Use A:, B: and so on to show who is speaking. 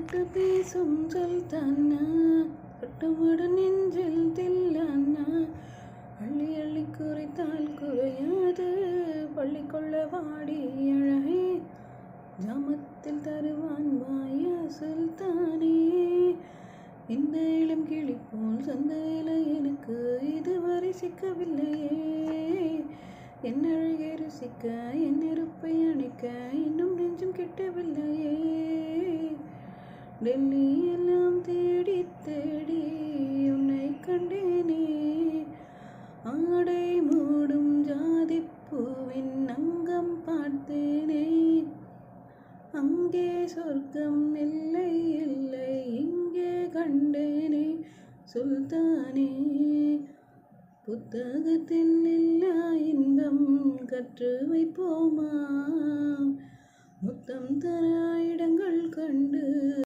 A: தொட்டு பேசும் சொல் தானா, தொட்டமட நெஞ்சில் தில்லானா, அள்ளி அள்ளி குறைத்தால் குறையாது பள்ளிக்கொள்ள வாடி அழகே, ஜாமத்தில் தருவான் மாயா சுல்தானே. இந்த இளம் கிளி போல் சந்தையில் எனக்கு இதுவரை சிக்கவில்லையே, என் அழகை ருசிக்க என் நெருப்பை அணைக்க இன்னும் நெஞ்சம் கிட்டவில்லையே. டெல்லி எல்லாம் தேடி தேடி உன்னை கண்டேனே, ஆடை மூடும் ஜாதிப்பூவின் அங்கம் பார்த்தேனே, அங்கே சொர்க்கம் இல்லை இல்லை இங்கே கண்டேனே சுல்தானே. புத்தகத்தில் இல்லா இன்பம் கற்று வைப்போமா, முத்தம் தர இடங்கள் கண்டு